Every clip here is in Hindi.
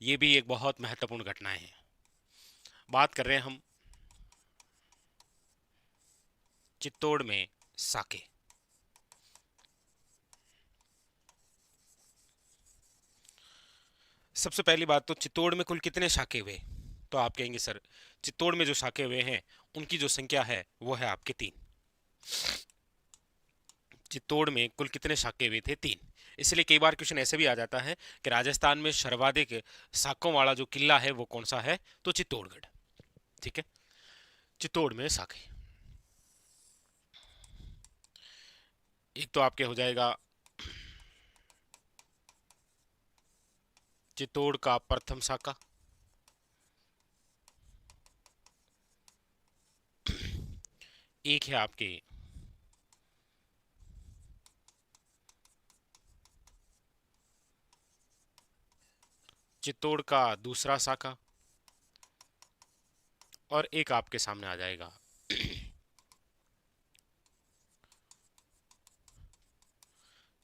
ये भी एक बहुत महत्वपूर्ण घटनाएं हैं। बात कर रहे हैं हम चित्तौड़ में साके। सबसे पहली बात तो चित्तौड़ में कुल कितने साके हुए? तो आप कहेंगे सर चित्तौड़ में जो साके हुए हैं उनकी जो संख्या है वो है आपके 3। चित्तौड़ में कुल कितने साके हुए थे? 3। इसलिए कई बार क्वेश्चन ऐसे भी आ जाता है कि राजस्थान में सर्वाधिक साकों वाला जो किला है वो कौन सा है? तो चित्तौड़गढ़। ठीक है, चित्तौड़ में साके। एक तो आपके हो जाएगा चित्तौड़ का प्रथम साका, एक है आपके चित्तौड़ का दूसरा साका, और एक आपके सामने आ जाएगा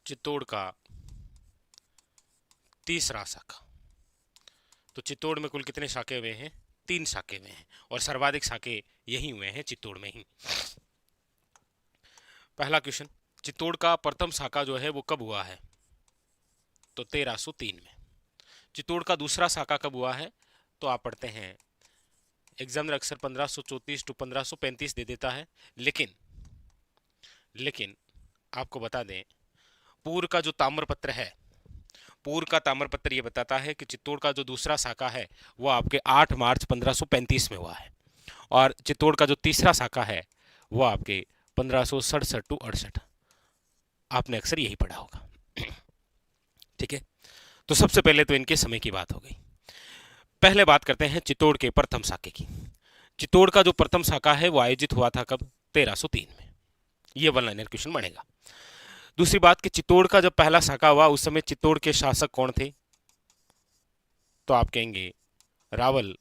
चित्तौड़ का तीसरा साका। तो चित्तौड़ में कुल कितने साके हुए हैं? 3 साके हुए हैं, और सर्वाधिक साके यही हुए हैं चित्तौड़ में ही। पहला क्वेश्चन, चित्तौड़ का प्रथम साका जो है वो कब हुआ है? तो 1303 में। चित्तौड़ का दूसरा साका कब हुआ है? तो आप पढ़ते हैं एग्जामिनर अक्सर 1534 टू 1535 दे देता है, लेकिन आपको बता दें पूर्व का जो ताम्रपत्र है, पूर्व का ताम्रपत्र ये बताता है कि चित्तौड़ का जो दूसरा साका है वो आपके 8 मार्च 1535 में हुआ है, और चित्तौड़ का जो तीसरा साका है वो आपके 1567 टू 68। आपने अक्सर यही पढ़ा होगा। ठीक है, तो सबसे पहले तो इनके समय की बात हो गई। पहले बात करते हैं चित्तौड़ के प्रथम साके की। चित्तौड़ का जो प्रथम साका है वो आयोजित हुआ था कब? 1303 में। ये वन लाइनर क्वेश्चन बनेगा। दूसरी बात कि चित्तौड़ का जब पहला साका हुआ उस समय चित्तौड़ के शासक कौन थे? तो आप कहेंगे रावल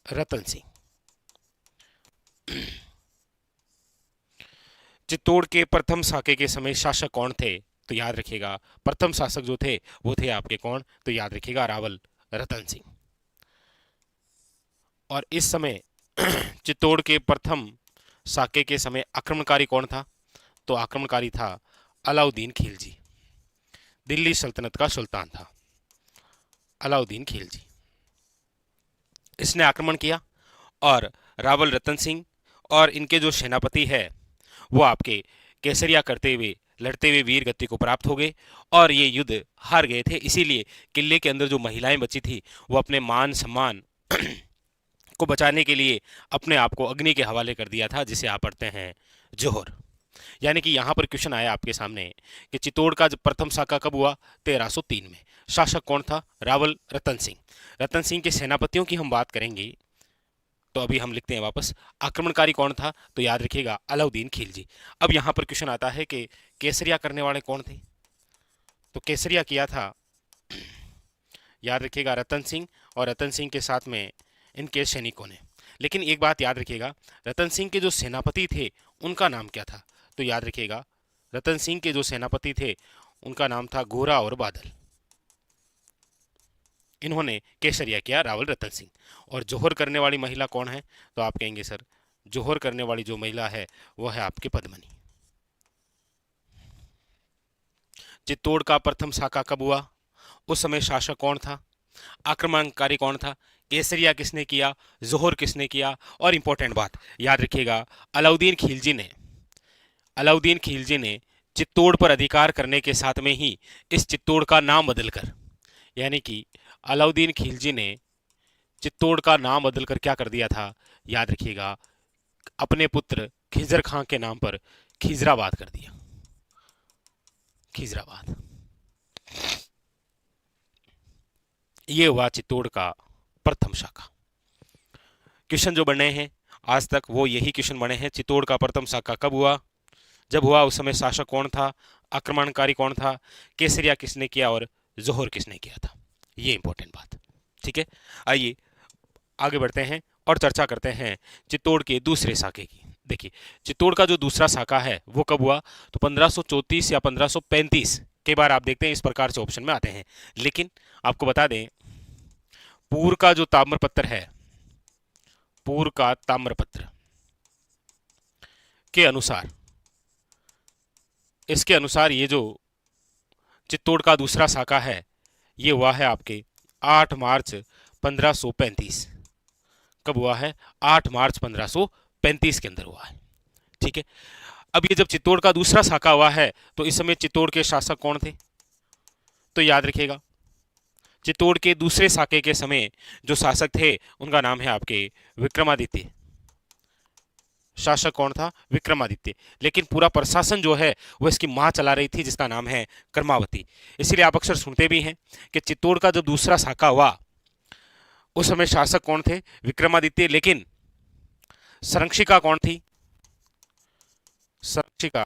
रतन सिंह। चित्तौड़ के प्रथम साके के समय शासक कौन थे? तो याद रखिएगा प्रथम शासक जो थे वो थे आपके कौन? तो याद रखिएगा रावल रतन सिंह। और इस समय चित्तौड़ के प्रथम साके के समय आक्रमणकारी कौन था? तो आक्रमणकारी था अलाउद्दीन खिलजी। दिल्ली सल्तनत का सुल्तान था अलाउद्दीन खिलजी। इसने आक्रमण किया और रावल रतन सिंह और इनके जो सेनापति है वो आपके केसरिया करते हुए लड़ते हुए वीर गति को प्राप्त हो गए, और ये युद्ध हार गए थे। इसीलिए किले के अंदर जो महिलाएं बची थी वो अपने मान सम्मान को बचाने के लिए अपने आप को अग्नि के हवाले कर दिया था, जिसे आप पढ़ते हैं जोहर। यानी कि यहाँ पर क्वेश्चन आया आपके सामने कि चित्तौड़ का जब प्रथम साका कब हुआ? 1303 में। शासक कौन था? रावल रतन सिंह। रतन सिंह के सेनापतियों की हम बात करेंगे तो अभी हम लिखते हैं वापस आक्रमणकारी कौन था? तो याद रखिएगा अलाउद्दीन खिलजी। अब यहाँ पर क्वेश्चन आता है कि केसरिया करने वाले कौन थे? तो केसरिया किया था याद रखिएगा रतन सिंह, और रतन सिंह के साथ में इनके सैनिकों ने। लेकिन एक बात याद रखिएगा, रतन सिंह के जो सेनापति थे उनका नाम क्या था? तो याद रखिएगा रतन सिंह के जो सेनापति थे उनका नाम था गोरा और बादल। इन्होंने केसरिया किया रावल रतन सिंह। और जोहर करने वाली महिला कौन है? तो आप कहेंगे सर जोहर करने वाली जो महिला है वो है आपकी पद्मनी। चित्तौड़ का प्रथम साका कब हुआ? उस समय शासक कौन था? आक्रमणकारी कौन था? केसरिया किसने किया? जोहर किसने किया? और इंपॉर्टेंट बात याद रखिएगा अलाउद्दीन खिलजी ने चित्तौड़ पर अधिकार करने के साथ में ही इस चित्तौड़ का नाम बदलकर, यानी कि अलाउद्दीन खिलजी ने चित्तौड़ का नाम बदलकर क्या कर दिया था? याद रखिएगा अपने पुत्र खिजर खां के नाम पर खिजराबाद कर दिया। खिजराबाद। ये हुआ चित्तौड़ का प्रथम शाखा। क्वेश्चन जो बने हैं आज तक वो यही क्वेश्चन बने हैं। चित्तौड़ का प्रथम शाखा कब हुआ? जब हुआ उस समय शासक कौन था? आक्रमणकारी कौन था? केसरिया किसने किया? और जोहर किसने किया था? ये इंपॉर्टेंट बात। ठीक है, आइए आगे बढ़ते हैं और चर्चा करते हैं चित्तौड़ के दूसरे साके की। देखिए चित्तौड़ का जो दूसरा साका है वो कब हुआ? तो 1534 या 1535 के बार आप देखते हैं इस प्रकार से ऑप्शन में आते हैं। लेकिन आपको बता दें पूर्व का जो ताम्रपत्र है, पूर्व का ताम्रपत्र के अनुसार, इसके अनुसार ये जो चित्तौड़ का दूसरा साका है ये हुआ है आपके 8 मार्च 1535। कब हुआ है? 8 मार्च 1535 के अंदर हुआ है। ठीक है, अब ये जब चित्तौड़ का दूसरा साका हुआ है तो इस समय चित्तौड़ के शासक कौन थे? तो याद रखिएगा, चित्तौड़ के दूसरे साके के समय जो शासक थे उनका नाम है आपके विक्रमादित्य। शासक कौन था? विक्रमादित्य। लेकिन पूरा प्रशासन जो है वो इसकी मां चला रही थी जिसका नाम है कर्मावती। इसीलिए आप अक्सर सुनते भी हैं कि चित्तौड़ का जब दूसरा साका हुआ उस समय शासक कौन थे? विक्रमादित्य। लेकिन संरक्षिका कौन थी? संरक्षिका,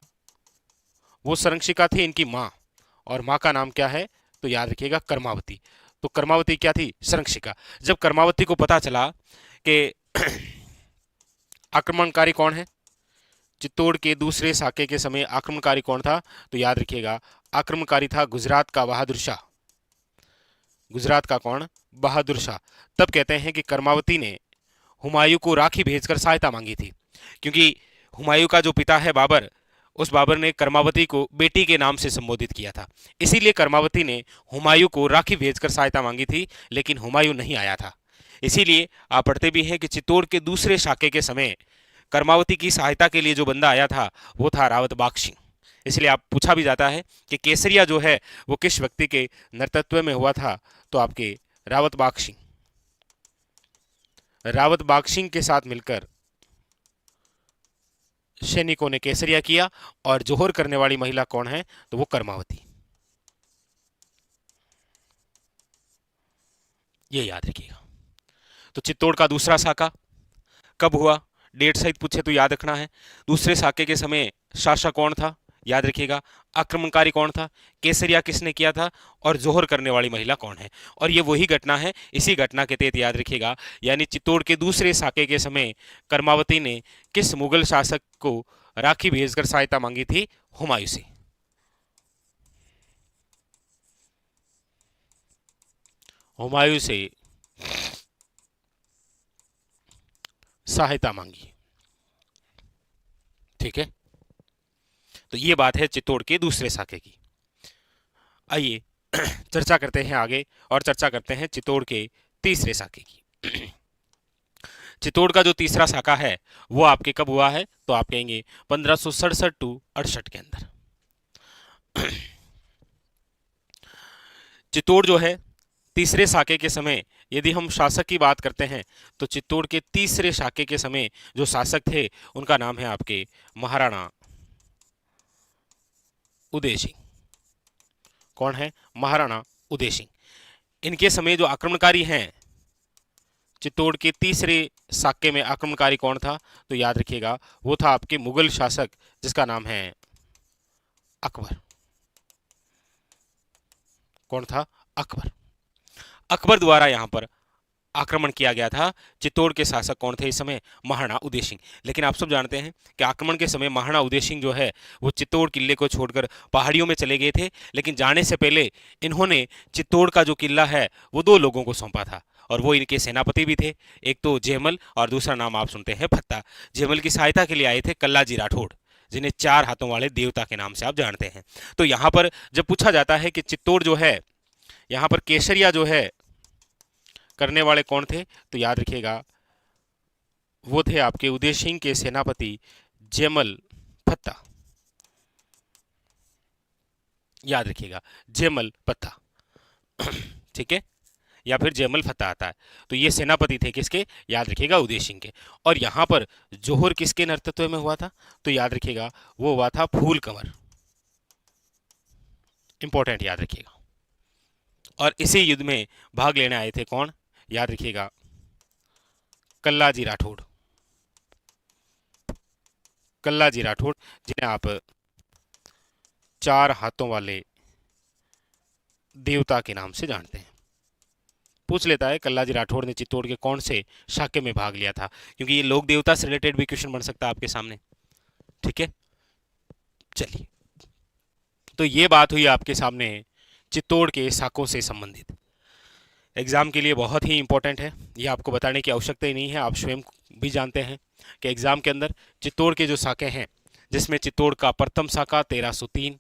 वो संरक्षिका थी इनकी मां, और मां का नाम क्या है? तो याद रखिएगा कर्मावती। तो कर्मावती क्या थी? संरक्षिका। जब कर्मावती को पता चला कि आक्रमणकारी कौन है, चित्तौड़ के दूसरे साके के समय आक्रमणकारी कौन था, तो याद रखिएगा आक्रमणकारी था गुजरात का बहादुर शाह। गुजरात का कौन? बहादुर शाह। तब कहते हैं कि कर्मावती ने हुमायूं को राखी भेजकर सहायता मांगी थी, क्योंकि हुमायूं का जो पिता है बाबर, उस बाबर ने कर्मावती को बेटी के नाम से संबोधित किया था। इसीलिए कर्मावती ने हुमायूं को राखी भेजकर सहायता मांगी थी, लेकिन हुमायूं नहीं आया था। इसीलिए आप पढ़ते भी हैं कि चित्तौड़ के दूसरे साके के समय कर्मावती की सहायता के लिए जो बंदा आया था वो था रावत बाग सिंह। इसलिए आप पूछा भी जाता है कि केसरिया जो है वो किस व्यक्ति के नेतृत्व में हुआ था, तो आपके रावत बाग सिंह। रावत बाग सिंह के साथ मिलकर सैनिकों ने केसरिया किया, और जोहर करने वाली महिला कौन है? तो वो कर्मावती। ये याद रखिएगा। तो चित्तौड़ का दूसरा साका कब हुआ? डेट सहित पूछे तो याद रखना है। दूसरे साके के समय शासक कौन था? याद रखिएगा। आक्रमणकारी कौन था? केसरिया किसने किया था? और जोहर करने वाली महिला कौन है? और ये वही घटना है, इसी घटना के तहत याद रखिएगा, यानी चित्तौड़ के दूसरे साके के समय कर्मावती ने किस मुगल शासक को राखी भेजकर सहायता मांगी थी? हुमायूं से। हुमायूं से सहायता मांगी। ठीक है, तो ये बात है चित्तौड़ के दूसरे साके की। आइए चर्चा करते हैं आगे, और चर्चा करते हैं चित्तौड़ के तीसरे साके की। चित्तौड़ का जो तीसरा साका है वो आपके कब हुआ है? तो आप कहेंगे 1567 टू 68 के अंदर। चित्तौड़ जो है तीसरे साके के समय, यदि हम शासक की बात करते हैं तो चित्तौड़ के तीसरे साके के समय जो शासक थे उनका नाम है आपके महाराणा उदय सिंह। कौन है? महाराणा उदय सिंह। इनके समय जो आक्रमणकारी हैं, चित्तौड़ के तीसरे साके में आक्रमणकारी कौन था? तो याद रखिएगा वो था आपके मुगल शासक जिसका नाम है अकबर। कौन था? अकबर। अकबर द्वारा यहां पर आक्रमण किया गया था। चित्तौड़ के शासक कौन थे इस समय? महाराणा उदय सिंह। लेकिन आप सब जानते हैं कि आक्रमण के समय महाराणा उदय सिंह जो है वो चित्तौड़ किले को छोड़कर पहाड़ियों में चले गए थे, लेकिन जाने से पहले इन्होंने चित्तौड़ का जो किला है वो 2 लोगों को सौंपा था, और वो इनके सेनापति भी थे। एक तो जयमल, और दूसरा नाम आप सुनते हैं फत्ता। जयमल की सहायता के लिए आए थे कल्लाजी राठौड़, जिन्हें 4 हाथों वाले देवता के नाम से आप जानते हैं। तो यहाँ पर जब पूछा जाता है कि चित्तौड़ जो है, यहाँ पर केसरिया जो है करने वाले कौन थे, तो याद रखिएगा वो थे आपके उदय सिंह के सेनापति जयमल फत्ता। याद रखिएगा जयमल फत्ता। ठीक है, या फिर जयमल फत्ता आता है। तो ये सेनापति थे किसके? याद रखिएगा उदय सिंह के। और यहां पर जोहर किसके नेतृत्व में हुआ था? तो याद रखिएगा वो हुआ था फूल कंवर। इंपॉर्टेंट, याद रखिएगा। और इसी युद्ध में भाग लेने आए थे कौन? याद रखिएगा कल्लाजी राठौड़। कल्लाजी राठौड़, जिन्हें आप 4 हाथों वाले देवता के नाम से जानते हैं। पूछ लेता है कल्लाजी राठौड़ ने चित्तौड़ के कौन से शाके में भाग लिया था, क्योंकि ये लोक देवता से रिलेटेड भी क्वेश्चन बन सकता है आपके सामने। ठीक है, चलिए, तो ये बात हुई आपके सामने चित्तौड़ के साकों से संबंधित। एग्ज़ाम के लिए बहुत ही इंपॉर्टेंट है, ये आपको बताने की आवश्यकता ही नहीं है, आप स्वयं भी जानते हैं कि एग्ज़ाम के अंदर चित्तौड़ के जो साके हैं, जिसमें चित्तौड़ का प्रथम साका 1303,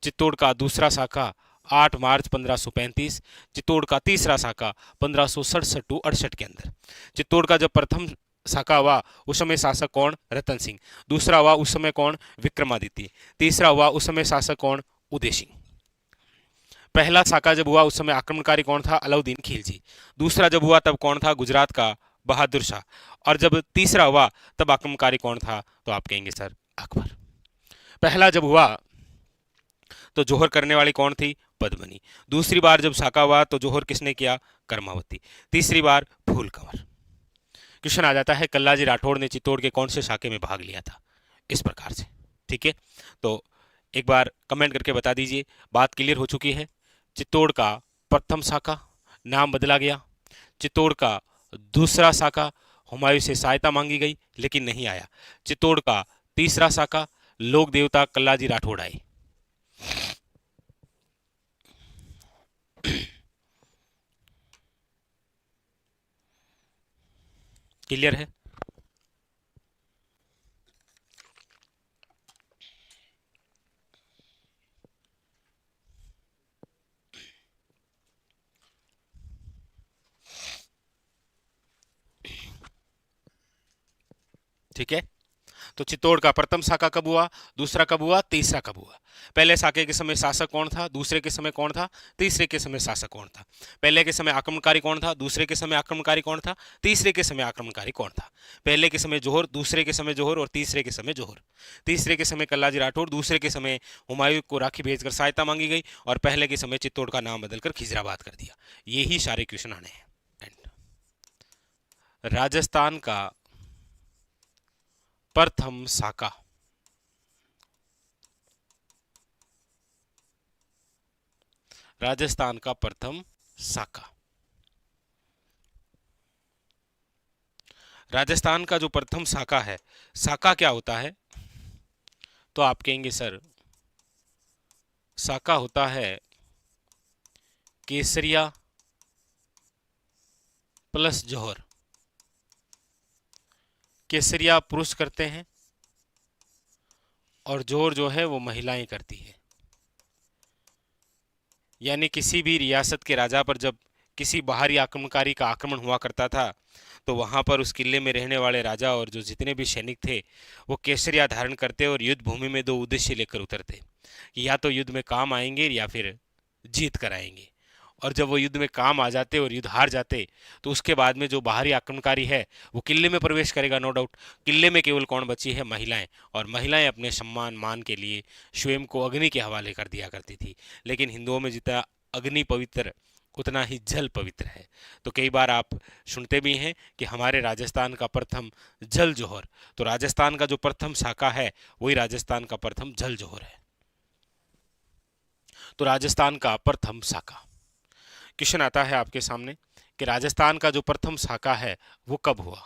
चित्तौड़ का दूसरा साका 8 मार्च 1535, चित्तौड़ का तीसरा साका 1567 टू 68 के अंदर। चित्तौड़ का जब प्रथम साका हुआ उस समय शासक कौन? रतन सिंह। दूसरा हुआ उस समय कौन? विक्रमादित्य। तीसरा हुआ उस समय शासक कौन? उदय सिंह। पहला साका जब हुआ उस समय आक्रमणकारी कौन था? अलाउद्दीन खिलजी। दूसरा जब हुआ तब कौन था? गुजरात का बहादुर शाह। और जब तीसरा हुआ तब आक्रमणकारी कौन था? तो आप कहेंगे सर अकबर। पहला जब हुआ तो जोहर करने वाली कौन थी? पद्मनी। दूसरी बार जब साका हुआ तो जोहर किसने किया? कर्मावती। तीसरी बार फूल कंवर। क्वेश्चन आ जाता है कल्लाजी राठौड़ ने चित्तौड़ के कौन से साके में भाग लिया था? इस प्रकार से। ठीक है, तो एक बार कमेंट करके बता दीजिए, बात क्लियर हो चुकी है। चित्तौड़ का प्रथम साका नाम बदला गया, चित्तौड़ का दूसरा साका हुमायूं से सहायता मांगी गई लेकिन नहीं आया, चित्तौड़ का तीसरा साका लोक देवता कल्लाजी राठौड़ आए। क्लियर है? ठीक है, तो चित्तौड़ का प्रथम साका कब हुआ, दूसरा कब हुआ, तीसरा कब हुआ? पहले साके के समय शासक कौन था, दूसरे के समय कौन था, तीसरे के समय शासक कौन था? पहले के समय आक्रमणकारी कौन था, दूसरे के समय आक्रमणकारी कौन था, तीसरे के समय आक्रमणकारी कौन था? पहले के समय जोहर, दूसरे के समय जोहर और तीसरे के समय जोहर। तीसरे के समय कल्लाजी राठौड़, दूसरे के समय हुमायूं को राखी भेजकर सहायता मांगी गई और पहले के समय चित्तौड़ का नाम बदलकर खिजराबाद कर दिया। यही सारे क्वेश्चन आने हैं। राजस्थान का प्रथम साका, राजस्थान का प्रथम साका। राजस्थान का जो प्रथम साका है, साका क्या होता है? तो आप कहेंगे सर साका होता है केसरिया प्लस जौहर। केसरिया पुरुष करते हैं और जोहर जो है वो महिलाएं करती है। यानी किसी भी रियासत के राजा पर जब किसी बाहरी आक्रमणकारी का आक्रमण हुआ करता था तो वहां पर उस किले में रहने वाले राजा और जो जितने भी सैनिक थे वो केसरिया धारण करते और युद्ध भूमि में दो उद्देश्य लेकर उतरते कि या तो युद्ध में काम आएंगे या फिर जीत कर आएंगे। और जब वो युद्ध में काम आ जाते और युद्ध हार जाते तो उसके बाद में जो बाहरी आक्रमणकारी है वो किले में प्रवेश करेगा, नो डाउट। किले में केवल कौन बची है? महिलाएं। और महिलाएं अपने सम्मान मान के लिए स्वयं को अग्नि के हवाले कर दिया करती थी। लेकिन हिंदुओं में जितना अग्नि पवित्र उतना ही जल पवित्र है। तो कई बार आप सुनते भी हैं कि हमारे राजस्थान का प्रथम जल जौहर। तो राजस्थान का जो प्रथम शाखा है वही राजस्थान का प्रथम जल जौहर है। तो राजस्थान का प्रथम शाखा। क्वेश्चन आता है आपके सामने कि राजस्थान का जो प्रथम शाखा है वो कब हुआ?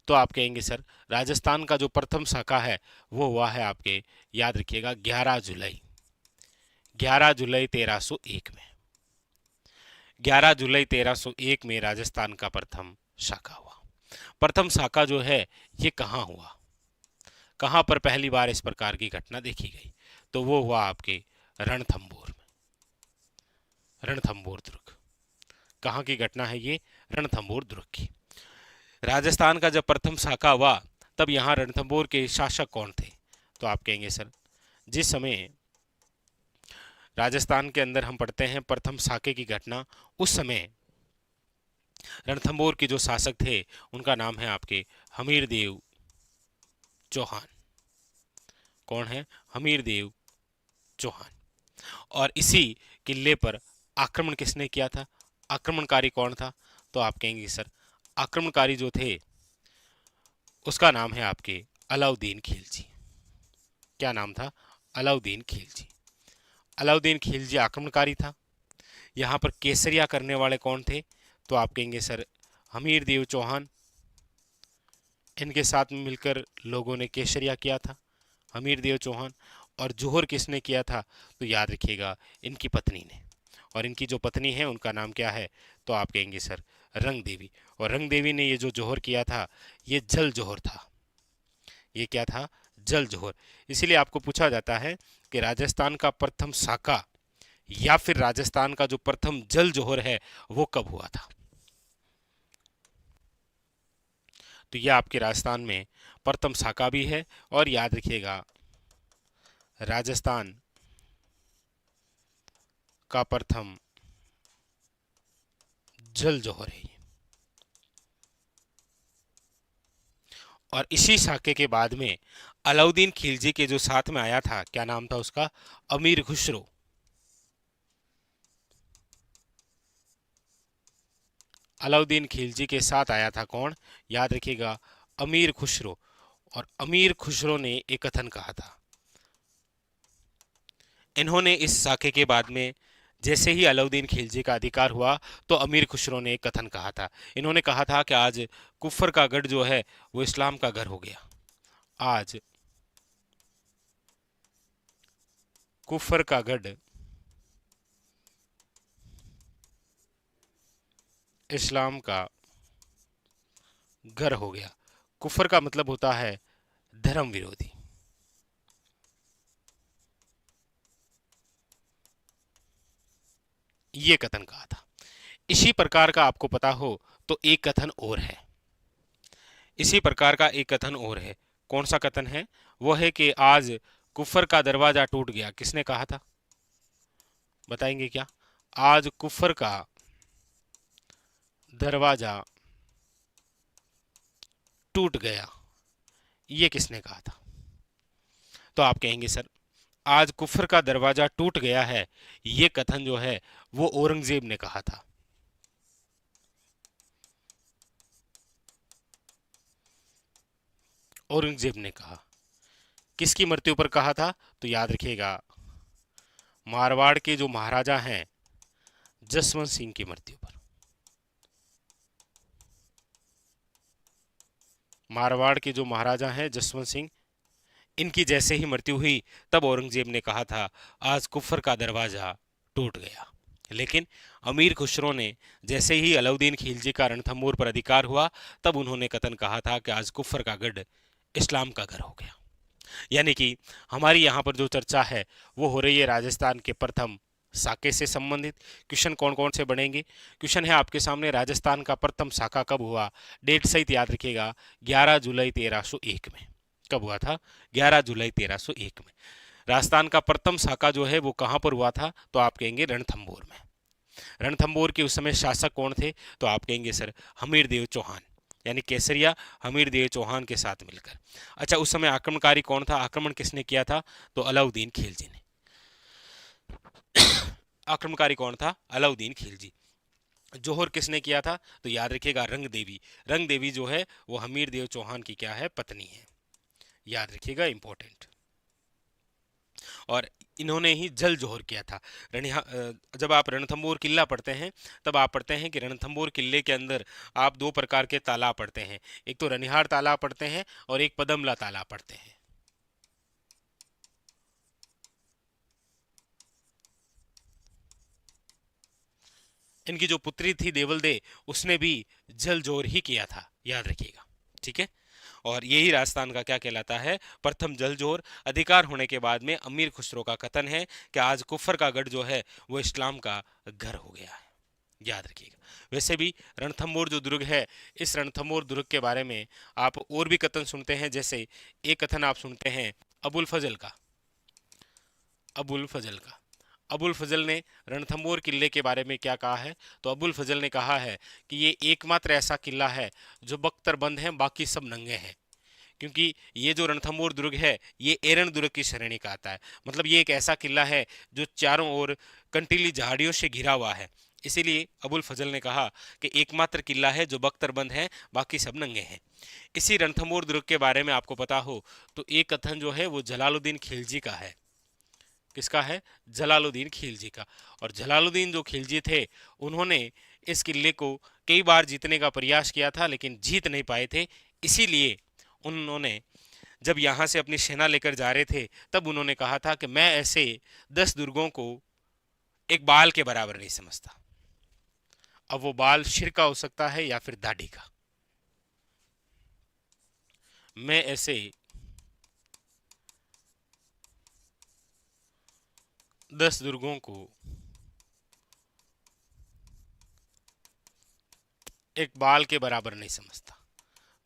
तो आप कहेंगे सर राजस्थान का जो प्रथम शाखा है वो हुआ है आपके, याद रखिएगा, 11 जुलाई 1301 में। 11 जुलाई 1301 में राजस्थान का प्रथम शाखा हुआ। प्रथम शाखा जो है ये कहाँ हुआ, कहाँ पर पहली बार इस प्रकार की घटना देखी गई? तो वो हुआ आपके रणथंभौर में, रणथंभौर दुर्ग। कहाँ की घटना है ये? रणथंभौर दुर्ग की। राजस्थान का जब प्रथम शाखा हुआ तब यहाँ रणथंभौर के शासक कौन थे? तो आप कहेंगे सर जिस समय राजस्थान के अंदर हम पढ़ते हैं प्रथम साके की घटना, उस समय रणथंभौर के जो शासक थे उनका नाम है आपके हमीर देव चौहान। कौन है? हमीर देव चौहान। और इसी किले पर आक्रमण किसने किया था? आक्रमणकारी कौन था? तो आप कहेंगे सर आक्रमणकारी जो थे उसका नाम है आपके अलाउद्दीन खिलजी। क्या नाम था? अलाउद्दीन खिलजी। अलाउद्दीन खिलजी आक्रमणकारी था। यहाँ पर केसरिया करने वाले कौन थे? तो आप कहेंगे सर हमीर देव चौहान। इनके साथ में मिलकर लोगों ने केसरिया किया था, हमीर देव चौहान। और जोहर किसने किया था? तो याद रखिएगा इनकी पत्नी ने। और इनकी जो पत्नी है उनका नाम क्या है, तो आप कहेंगे सर रंग देवी। और रंग देवी ने ये जो जोहर किया था ये जल जोहर था। ये क्या था, जल जोहर। इसीलिए आपको पूछा जाता है कि राजस्थान का प्रथम साका या फिर राजस्थान का जो प्रथम जल जोहर है वो कब हुआ था। तो यह आपके राजस्थान में प्रथम साका भी है, और याद रखिएगा राजस्थान का प्रथम जल जोहर है। और इसी साके के बाद में अलाउद्दीन खिलजी के जो साथ में आया था, क्या नाम था उसका, अमीर खुसरो। अलाउद्दीन खिलजी के साथ आया था कौन, याद रखिएगा अमीर खुसरो। और अमीर खुसरो ने एक कथन कहा था। इन्होंने इस साके के बाद में जैसे ही अलाउद्दीन खिलजी का अधिकार हुआ तो अमीर खुसरो ने एक कथन कहा था। इन्होंने कहा था कि आज कुफर का गढ़ जो है वो इस्लाम का घर हो गया। आज कुफर का गढ़ इस्लाम का घर हो गया। कुफर का मतलब होता है धर्म विरोधी। ये कथन कहा था। इसी प्रकार का आपको पता हो तो एक कथन और है। इसी प्रकार का एक कथन और है। कौन सा कथन है, वो है कि आज कुफर का दरवाजा टूट गया। किसने कहा था, बताएंगे क्या। आज कुफर का दरवाजा टूट गया, ये किसने कहा था। तो आप कहेंगे सर आज कुफर का दरवाजा टूट गया है, ये कथन जो है वो औरंगजेब ने कहा था। औरंगजेब ने कहा। किसकी मृत्यु पर कहा था, तो याद रखिएगा मारवाड़ के जो महाराजा हैं जसवंत सिंह की मृत्यु पर। मारवाड़ के जो महाराजा हैं जसवंत सिंह, इनकी जैसे ही मृत्यु हुई तब औरंगजेब ने कहा था आज कुफर का दरवाजा टूट गया। लेकिन अमीर खुसरो ने जैसे ही अलाउद्दीन खिलजी का रणथंभौर पर अधिकार हुआ तब उन्होंने कथन कहा था कि आज कुफर का गढ़ इस्लाम का घर हो गया। यानी कि हमारी यहाँ पर जो चर्चा है वो हो रही है राजस्थान के प्रथम साके से संबंधित। क्वेश्चन कौन कौन से बनेंगे, क्वेश्चन है आपके सामने राजस्थान का प्रथम साका कब हुआ, डेट सहित याद रखिएगा 11 जुलाई 1301 में। कब हुआ था, 11 जुलाई 1301 में। राजस्थान का प्रथम साका जो है वो कहाँ पर हुआ था, तो आप कहेंगे रणथंभौर में। रणथंभौर के उस समय शासक कौन थे, तो आप कहेंगे सर हमीरदेव चौहान, यानी केसरिया हमीरदेव चौहान के साथ मिलकर। अच्छा उस समय आक्रमणकारी कौन था, आक्रमण किसने किया था, तो अलाउद्दीन खिलजी ने। आक्रमणकारी कौन था, अलाउद्दीन खिलजी। जोहर किसने किया था, तो याद रखिएगा रंग देवी। रंग देवी जो है वो हमीरदेव चौहान की क्या है, पत्नी है। याद रखिएगा इंपॉर्टेंट। और इन्होंने ही जल जोहर किया था। जब आप रणथंभौर किला पढ़ते हैं तब आप पढ़ते हैं कि रणथंभौर किले के अंदर आप दो प्रकार के तालाब पढ़ते हैं, एक तो रनिहार तालाब पढ़ते हैं और एक पदमला तालाब पढ़ते हैं। इनकी जो पुत्री थी देवल दे, उसने भी जल जोहर ही किया था, याद रखिएगा। ठीक है, और यही राजस्थान का क्या कहलाता है, प्रथम जल जोहर। अधिकार होने के बाद में अमीर खुसरो का कथन है कि आज कुफर का गढ़ जो है वो इस्लाम का घर हो गया है, याद रखिएगा। वैसे भी रणथंभौर जो दुर्ग है, इस रणथंभौर दुर्ग के बारे में आप और भी कथन सुनते हैं। जैसे एक कथन आप सुनते हैं अबुल फजल का। अबुल फजल का, अबुल फजल ने रणथंभौर किले के बारे में क्या कहा है, तो अबुल फजल ने कहा है कि ये एकमात्र ऐसा किला है जो बख्तर बंद है, बाकी सब नंगे हैं। क्योंकि ये जो रणथंभौर दुर्ग है ये एरन दुर्ग की श्रेणी का आता है। मतलब ये एक ऐसा किला है जो चारों ओर कंटीली झाड़ियों से घिरा हुआ है। इसीलिए अबुल फजल ने कहा कि एकमात्र किला है जो बख्तरबंद है, बाकी सब नंगे हैं। इसी रणथंभौर दुर्ग के बारे में आपको पता हो तो एक कथन जो है वो जलालुद्दीन खिलजी का है। किसका है, जलालुद्दीन खिलजी का। और जलालुद्दीन जो खिलजी थे उन्होंने इस किले को कई बार जीतने का प्रयास किया था लेकिन जीत नहीं पाए थे। इसीलिए उन्होंने जब यहाँ से अपनी सेना लेकर जा रहे थे तब उन्होंने कहा था कि मैं ऐसे 10 दुर्गों को एक बाल के बराबर नहीं समझता। अब वो बाल सिर का हो सकता है या फिर दाढ़ी का। मैं ऐसे 10 दुर्गों को एक बाल के बराबर नहीं समझता।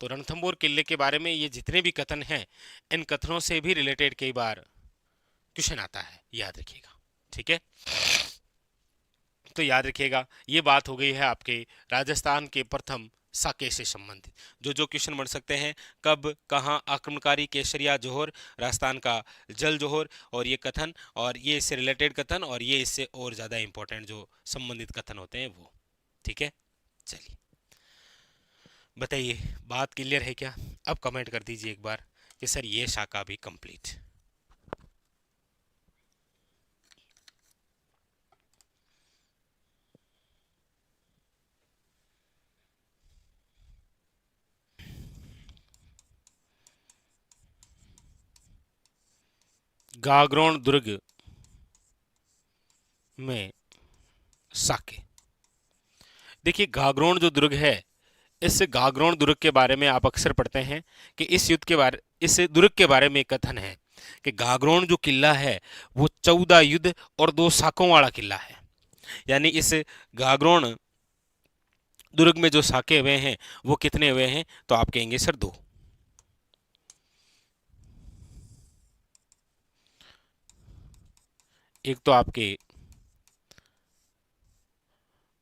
तो रणथंभौर किले के बारे में ये जितने भी कथन हैं, इन कथनों से भी रिलेटेड कई बार क्वेश्चन आता है, याद रखिएगा। ठीक है, तो याद रखिएगा ये बात हो गई है आपके राजस्थान के प्रथम साके से संबंधित। जो जो क्वेश्चन बन सकते हैं, कब, कहाँ, आक्रमणकारी केसरिया जोहर, राजस्थान का जल जोहर, और ये कथन, और ये इससे रिलेटेड कथन, और ये इससे और ज़्यादा इंपॉर्टेंट जो संबंधित कथन होते हैं वो। ठीक है, चलिए बताइए, बात क्लियर है क्या? अब कमेंट कर दीजिए एक बार कि सर ये शाखा भी कंप्लीट। गागरोन दुर्ग में साके। देखिए गागरोन जो दुर्ग है, इस गागरोन दुर्ग के बारे में आप अक्सर पढ़ते हैं कि इस दुर्ग के बारे में कथन है कि गागरोन जो किला है वो 14 युद्ध और 2 साकों वाला किला है। यानी इस गागरोन दुर्ग में जो साके हुए हैं वो कितने हुए हैं? तो आप कहेंगे सर 2। एक तो आपके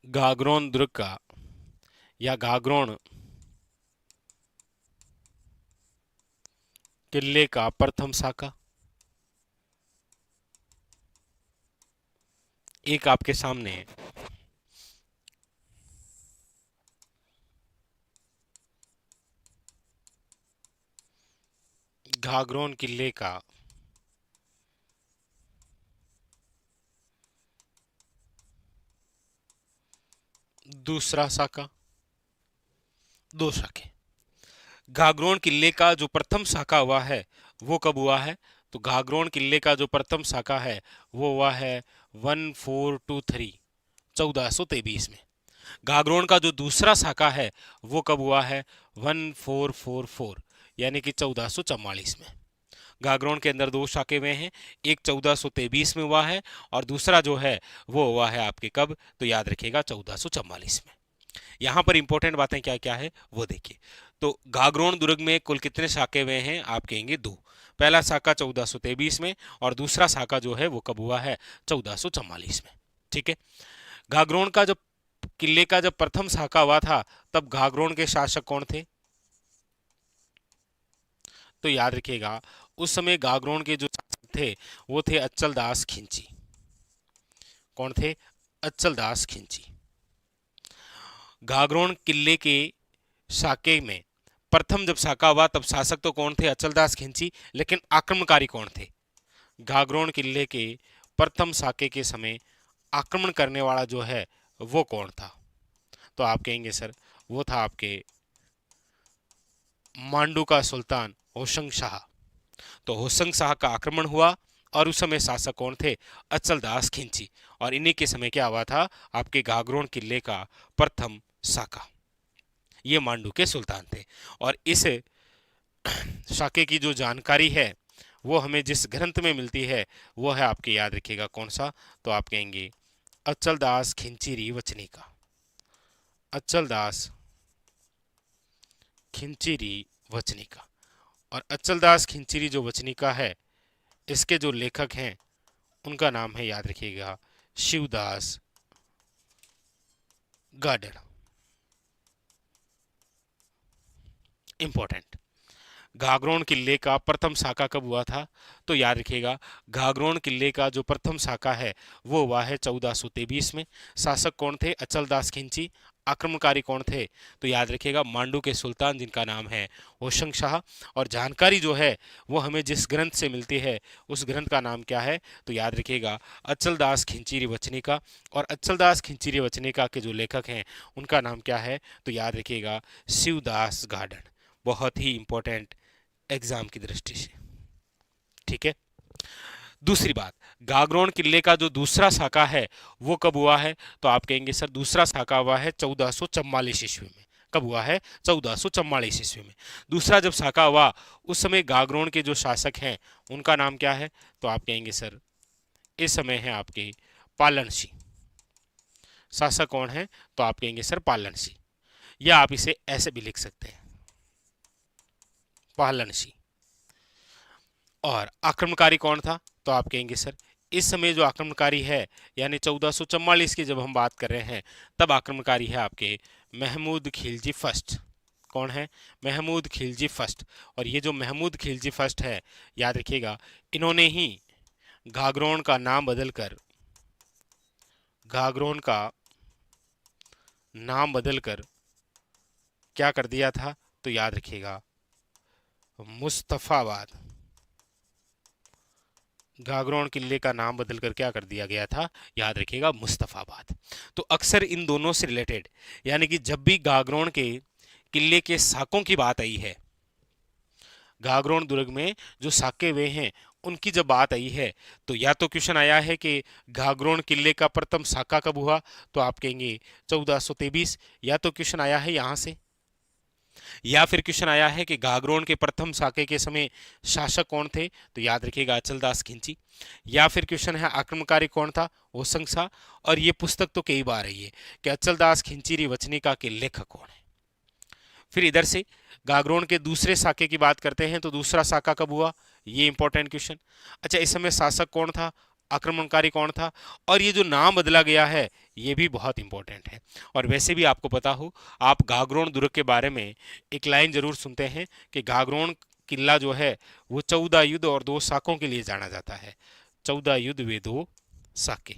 गागरोन दुर्ग का या गागरोन किले का प्रथम साका, एक आपके सामने घाघरोन किले का दूसरा साका, 2 साके। घाघरोन किले का जो प्रथम साका हुआ है वो कब हुआ है? तो घाघरोन किले का जो प्रथम साका है वो हुआ है 1423, 1423 में। घाघरोन का जो दूसरा साका है वो कब हुआ है? 1444, यानी कि 1444 में। घाघरोन के अंदर 2 शाखे हुए हैं, एक 1423 में हुआ है और दूसरा जो है वो हुआ है आपके कब? तो याद रखिएगा 1444 में। यहाँ पर इंपॉर्टेंट बातें क्या क्या है वो देखिए। तो घाघरोन दुर्ग में कुल कितने शाखे हुए हैं? आप कहेंगे 2। पहला शाखा 1423 में और दूसरा शाखा जो है वो कब हुआ है? 1444 में। ठीक है, घाघरोन का जब किले का जब प्रथम शाखा हुआ था तब घाघरोन के शासक कौन थे? तो याद रखिएगा उस समय घाघरोन के जो शासक थे वो थे अच्चल दास खिंची। कौन थे? अच्चल दास खिंची। घाघरोन किले के साके में प्रथम जब साका हुआ तब शासक तो कौन थे? अचलदास खिंची। लेकिन आक्रमणकारी कौन थे? घाघरोन किले के प्रथम साके के समय आक्रमण करने वाला जो है वो कौन था? तो आप कहेंगे सर वो था आपके मांडू का सुल्तान होशंग शाह। तो होशंग शाह का आक्रमण हुआ और उस समय शासक कौन थे? अचलदास खिंची। और इन्हीं के समय क्या हुआ था? आपके घाघरोन किले का प्रथम साका। ये मांडू के सुल्तान थे। और इस साके की जो जानकारी है वो हमें जिस ग्रंथ में मिलती है वो है आपके, याद रखिएगा कौन सा? तो आप कहेंगे अच्चलदास खिंचीरी वचनिका। अच्चलदास खिंचीरी वचनिका। और अच्चलदास खिंचीरी जो वचनिका है इसके जो लेखक हैं उनका नाम है, याद रखिएगा, शिवदास गार्डन। इंपॉर्टेंट। घाघरोन किले का प्रथम साका कब हुआ था? तो याद रखिएगा घाघरोन किले का जो प्रथम साका है वो हुआ है 1423 में। शासक कौन थे? अचलदास खिंची। आक्रमणकारी कौन थे? तो याद रखिएगा मांडू के सुल्तान जिनका नाम है होशंग शाह। और जानकारी जो है वो हमें जिस ग्रंथ से मिलती है उस ग्रंथ का नाम क्या है? तो याद रखिएगा अचलदास खिंचीरी वचनिका। और अचलदास खिंचीरी वचनिका के जो लेखक हैं उनका नाम क्या है? तो याद रखिएगा शिवदास गार्डन। बहुत ही इंपॉर्टेंट एग्जाम की दृष्टि से। ठीक है, दूसरी बात, गागरोन किले का जो दूसरा साका है वो कब हुआ है? तो आप कहेंगे सर दूसरा साका हुआ है 1444 ईस्वी में। कब हुआ है? 1444 ईस्वी में। दूसरा जब साका हुआ उस समय गागरोन के जो शासक हैं उनका नाम क्या है? तो आप कहेंगे सर इस समय है आपके पालन सिंह। शासक कौन है? तो आप कहेंगे सर पालन सिंह, या आप इसे ऐसे भी लिख सकते हैं पालन सिंह। और आक्रमणकारी कौन था? तो आप कहेंगे सर इस समय जो आक्रमणकारी है यानी 1444 की जब हम बात कर रहे हैं तब आक्रमणकारी है आपके महमूद खिलजी फर्स्ट। कौन है? महमूद खिलजी फर्स्ट। और ये जो महमूद खिलजी फर्स्ट है, याद रखिएगा, इन्होंने ही घाघरोन का नाम बदलकर घाघरोन का नाम बदलकर क्या कर दिया था? तो याद रखिएगा मुस्तफाबाद। घाघरोन किले का नाम बदलकर क्या कर दिया गया था? याद रखिएगा मुस्तफाबाद। तो अक्सर इन दोनों से रिलेटेड, यानी कि जब भी घाघरोन के किले के साकों की बात आई है, घाघरोन दुर्ग में जो साके हुए हैं उनकी जब बात आई है, तो या तो क्वेश्चन आया है कि घाघरोन किले का प्रथम साका कब हुआ? तो आप कहेंगे 1423। या तो क्वेश्चन आया है यहां से, या फिर क्वेश्चन आया है कि घाघरोन के प्रथम साके के समय शासक कौन थे? तो याद रखिएगा अचलदास खिंची। या फिर क्वेश्चन है आक्रमणकारी कौन था? होसंग शाह। और ये पुस्तक तो कई बार आई है कि अचलदास खिंची वचनिका के लेखक कौन है। फिर इधर से घाघरोन के दूसरे साके की बात करते हैं, तो दूसरा साका कब हुआ? ये इंपॉर्टेंट क्वेश्चन। अच्छा, इस समय शासक कौन था? आक्रमणकारी कौन था? और ये जो नाम बदला गया है ये भी बहुत इंपॉर्टेंट है। और वैसे भी आपको पता हो, आप घाघरोन दुर्ग के बारे में एक लाइन जरूर सुनते हैं कि घाघरोन किला जो है वो 14 युद्ध और 2 साकों के लिए जाना जाता है। 14 युद्ध वे 2 साके।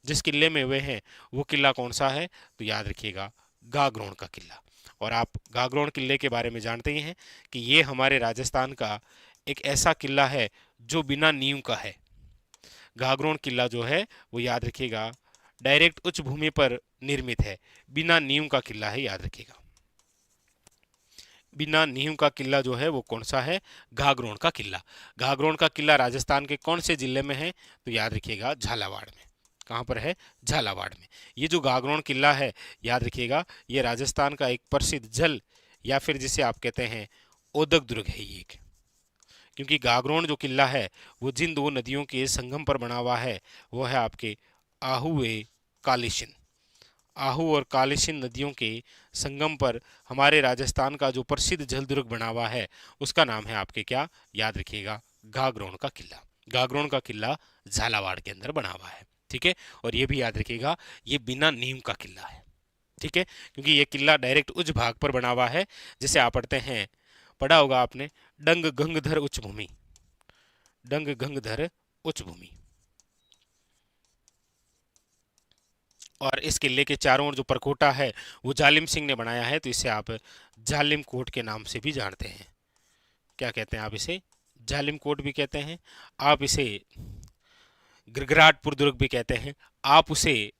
जिस किले में हुए हैं वो किला कौन सा है? तो याद रखिएगा घाघरोन का किला। और आप घाघरोन किले के बारे में जानते ही हैं कि ये हमारे राजस्थान का एक ऐसा किला है जो बिना नींव का है। घाघरोन किला जो है वो याद रखिएगा डायरेक्ट उच्च भूमि पर निर्मित है, बिना नींव का किला है, याद रखिएगा। बिना नींव का किला जो है वो कौन सा है? घाघरोन का किला। घाघरोन का किला राजस्थान के कौन से जिले में है? तो याद रखिएगा झालावाड़ में। कहाँ पर है? झालावाड़ में। ये जो घाघरोन किला है, याद रखिएगा, ये राजस्थान का एक प्रसिद्ध जल या फिर जिसे आप कहते हैं ओदक दुर्ग है ये एक। क्योंकि घाघरोन जो किला है वो जिन 2 नदियों के संगम पर बना हुआ है वो है आपके आहू व कालीसिंध। आहू और कालीसिंध नदियों के संगम पर हमारे राजस्थान का जो प्रसिद्ध जल दुर्ग बना हुआ है उसका नाम है आपके क्या? याद रखिएगा घाघरोन का किला। घाघरोन का किला झालावाड़ के अंदर बना हुआ है, ठीक है। और ये भी याद रखिएगा ये बिना नींव का किला है, ठीक है, क्योंकि ये किला डायरेक्ट उच्च भाग पर बना हुआ है, जिसे आप पढ़ते हैं, पढ़ा होगा आपने, डंग गंगधर उच्च भूमि। डंग गंगधर उच्च भूमि। और इस किले के चारों ओर जो परकोटा है वो जालिम सिंह ने बनाया है, तो इसे आप जालिम कोट के नाम से भी जानते हैं। क्या कहते हैं आप इसे? जालिम कोट भी कहते हैं, आप इसे गिरगिराटपुर दुर्ग भी कहते हैं, आप उसे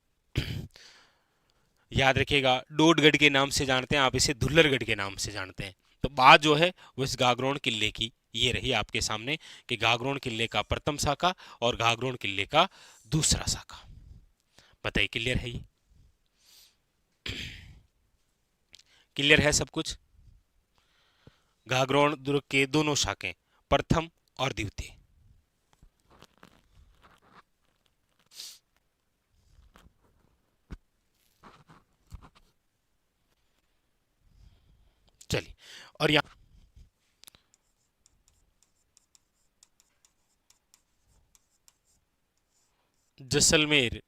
याद रखिएगा डोडगढ़ के नाम से जानते हैं, आप इसे धुल्लरगढ़ के नाम से जानते हैं। तो बात जो है वो इस घाघरोन किले की ये रही आपके सामने कि घाघरोन किले का प्रथम साका और घाघरोन किले का दूसरा साका। बताइए क्लियर है? ये क्लियर है सब कुछ? घाघरोन दुर्ग के दोनों शाखें, प्रथम और द्वितीय। चलिए, और यहाँ जैसलमेर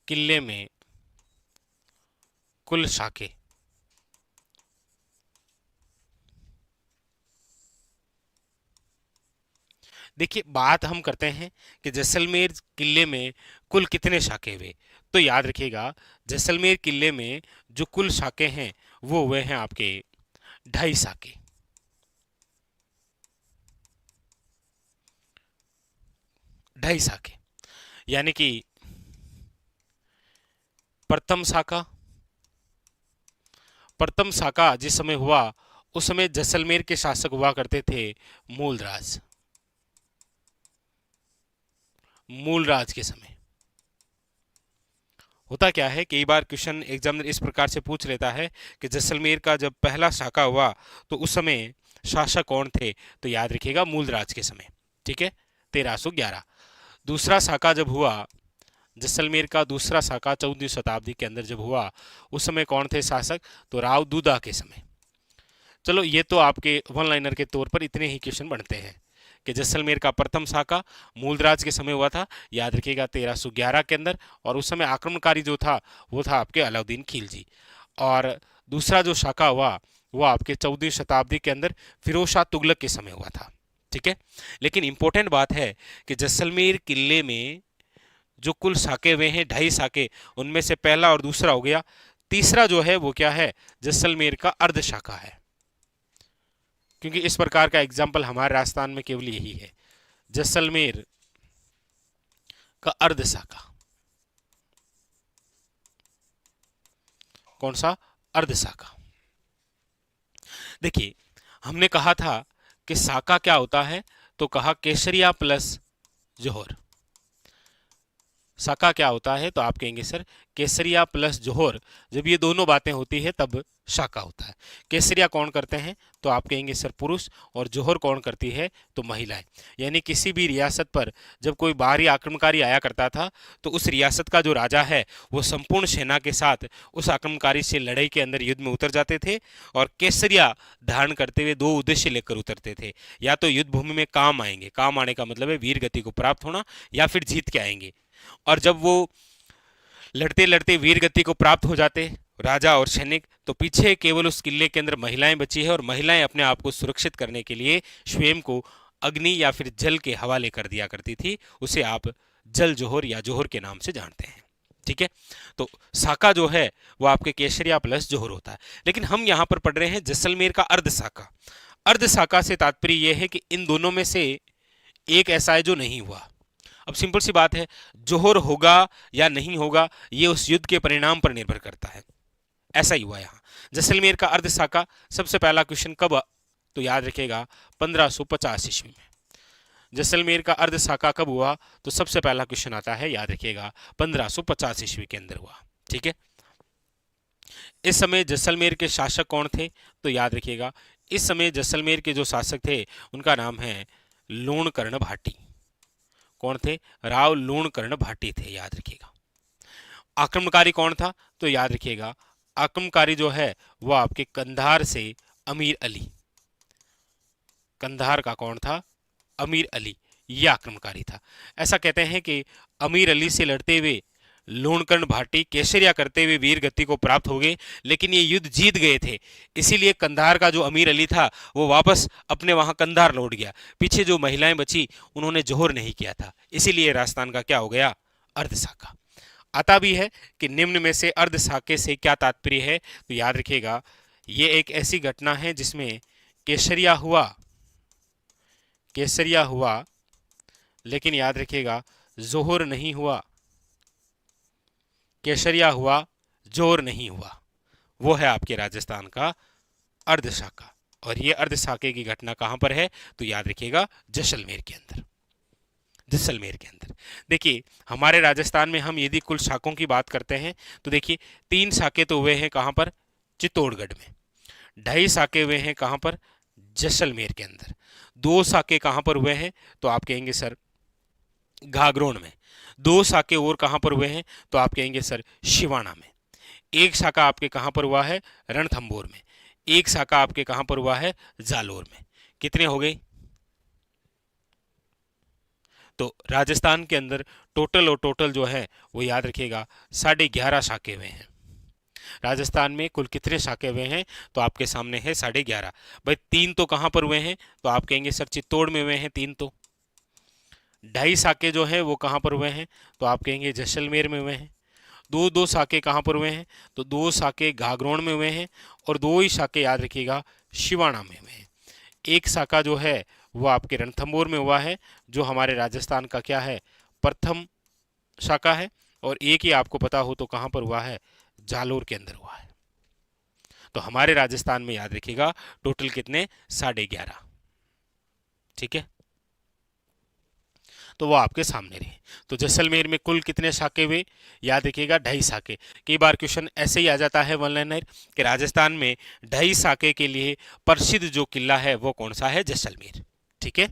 किले में कुल शाखें, देखिए बात हम करते हैं कि जैसलमेर किले में कुल कितने शाखे हुए, तो याद रखिएगा जैसलमेर किले में जो कुल शाखे हैं वो हुए हैं आपके 2.5 शाखे। 2.5 शाखे, यानी कि प्रथम शाखा जिस समय हुआ उस समय जैसलमेर के शासक हुआ करते थे मूलराज। मूलराज के समय होता क्या है, कई बार क्वेश्चन एग्जामिनर इस प्रकार से पूछ लेता है कि जैसलमेर का जब पहला शाका हुआ तो उस समय शासक कौन थे, तो याद रखिएगा मूलराज के समय। ठीक है, 1311। दूसरा शाका जब हुआ, जैसलमेर का दूसरा शाका 14वीं शताब्दी के अंदर जब हुआ, उस समय कौन थे शासक, तो राव दूदा के समय। चलो ये तो आपके वन लाइनर के तौर पर इतने ही क्वेश्चन बनते हैं कि जैसलमेर का प्रथम शाका मूलराज के समय हुआ था, याद रखिएगा 1311 के अंदर, और उस समय आक्रमणकारी जो था वो था आपके अलाउद्दीन खिलजी। और दूसरा जो शाका हुआ वो आपके 14वीं शताब्दी के अंदर फिरोज शाह तुगलक के समय हुआ था। ठीक है, लेकिन इंपॉर्टेंट बात है कि जैसलमेर किले में जो कुल शाके हुए हैं 2.5 शाके, उनमें से पहला और दूसरा हो गया, तीसरा जो है वो क्या है, जैसलमेर का अर्ध शाखा है। क्योंकि इस प्रकार का एग्जाम्पल हमारे राजस्थान में केवल यही है, जैसलमेर का अर्ध शाखा। कौन सा, अर्ध शाखा। देखिए हमने कहा था कि शाखा क्या होता है, तो कहा केसरिया प्लस जोहर। शाखा क्या होता है, तो आप कहेंगे सर केसरिया प्लस जोहर, जब ये दोनों बातें होती है तब शाखा होता है। केसरिया कौन करते हैं, तो आप कहेंगे सर पुरुष, और जोहर कौन करती है, तो महिलाएं। यानी किसी भी रियासत पर जब कोई बाहरी आक्रमणकारी आया करता था तो उस रियासत का जो राजा है वो संपूर्ण सेना के साथ उस आक्रमणकारी से लड़ाई के अंदर युद्ध में उतर जाते थे, और केसरिया धारण करते हुए 2 उद्देश्य लेकर उतरते थे। या तो युद्ध भूमि में काम आएंगे, काम आने का मतलब है वीर गति को प्राप्त होना, या फिर जीत के आएंगे। और जब वो लड़ते लड़ते वीर गति को प्राप्त हो जाते राजा और सैनिक, तो पीछे केवल उस किले के अंदर महिलाएं बची है, और महिलाएं अपने आप को सुरक्षित करने के लिए स्वयं को अग्नि या फिर जल के हवाले कर दिया करती थी। उसे आप जल जोहर या जोहर के नाम से जानते हैं। ठीक है, तो शाका जो है वो आपके केसरिया प्लस जोहर होता है। लेकिन हम यहां पर पढ़ रहे हैं जैसलमेर का अर्ध शाका। अर्ध शाका से तात्पर्य यह है कि इन दोनों में से एक ऐसा है जो नहीं हुआ। अब सिंपल सी बात है, जोहर होगा या नहीं होगा ये उस युद्ध के परिणाम पर निर्भर करता है। ऐसा ही हुआ यहां जैसलमेर का अर्ध शाका। सबसे पहला क्वेश्चन कब, तो याद रखिएगा 1550 ईस्वी में। जैसलमेर का अर्ध शाका कब हुआ, तो सबसे पहला क्वेश्चन आता है, याद रखिएगा 1550 ईस्वी के अंदर हुआ। ठीक है, इस समय जैसलमेर के शासक कौन थे, तो याद रखिएगा इस समय जैसलमेर के जो शासक थे उनका नाम है लूणकर्ण भाटी। कौन थे, राव लूणकर्ण भाटी थे, याद रखिएगा। आक्रमणकारी कौन था, तो याद रखिएगा आक्रमणकारी जो है वो आपके कंधार से अमीर अली। कंधार का कौन था, अमीर अली, ये आक्रमणकारी था। ऐसा कहते हैं कि अमीर अली से लड़ते हुए लूणकर्ण भाटी केसरिया करते हुए वीर गति को प्राप्त हो गए, लेकिन ये युद्ध जीत गए थे, इसीलिए कंधार का जो अमीर अली था वो वापस अपने वहां कंधार लौट गया। पीछे जो महिलाएं बची उन्होंने जोहर नहीं किया था, इसीलिए राजस्थान का क्या हो गया, अर्ध शाखा। आता भी है कि निम्न में से अर्ध शाखे से क्या तात्पर्य है, तो याद रखिएगा ये एक ऐसी घटना है जिसमें केसरिया हुआ, केसरिया हुआ, लेकिन याद रखिएगा जोहर नहीं हुआ। केसरिया हुआ, जोहर नहीं हुआ, वो है आपके राजस्थान का अर्ध शाखा। और ये अर्ध शाखे की घटना कहां पर है, तो याद रखिएगा जैसलमेर के अंदर। जैसलमेर के अंदर देखिए हमारे राजस्थान में हम यदि कुल शाखों की बात करते हैं तो देखिए 3 शाखे तो हुए हैं कहां पर, चित्तौड़गढ़ में। 2.5 शाखे हुए हैं कहां पर, जैसलमेर के अंदर। 2 शाखे कहां पर हुए हैं, तो आप कहेंगे सर घाघरोन में। 2 शाखे और कहां पर हुए हैं, तो आप कहेंगे सर शिवाना में। 1 शाखा आपके कहां पर हुआ है, रणथंभौर में। 1 शाखा आपके कहां पर हुआ है, जालोर में। कितने हो गए, तो राजस्थान के अंदर टोटल और टोटल जो है वो याद रखिएगा 11.5 शाखे हुए हैं। राजस्थान में कुल कितने शाखे हुए हैं, तो आपके सामने है 11.5। भाई 3 तो कहां पर हुए हैं, तो आप कहेंगे सर चित्तौड़ में हुए हैं 3 तो। 2.5 शाखे जो है वो कहां पर हुए हैं, तो आप कहेंगे जैसलमेर में हुए हैं। 2 शाखे कहां पर हुए हैं, तो 2 शाखे घाघरोन में हुए हैं, और 2 ही शाखे याद रखिएगा शिवाना में हुए हैं। 1 शाखा जो है वो आपके रणथंभौर में हुआ है, जो हमारे राजस्थान का क्या है, प्रथम शाखा है। और 1 ही आपको पता हो तो कहां पर हुआ है, जालोर के अंदर हुआ है। तो हमारे राजस्थान में याद रखिएगा टोटल कितने, 11.5। ठीक है, तो वो आपके सामने रहे। तो जैसलमेर में कुल कितने साके हुए, याद रखिएगा 2.5 साके। कई बार क्वेश्चन ऐसे ही आ जाता है वन लाइनर कि राजस्थान में 2.5 साके के लिए प्रसिद्ध जो किला है वो कौन सा है, जैसलमेर। ठीक है,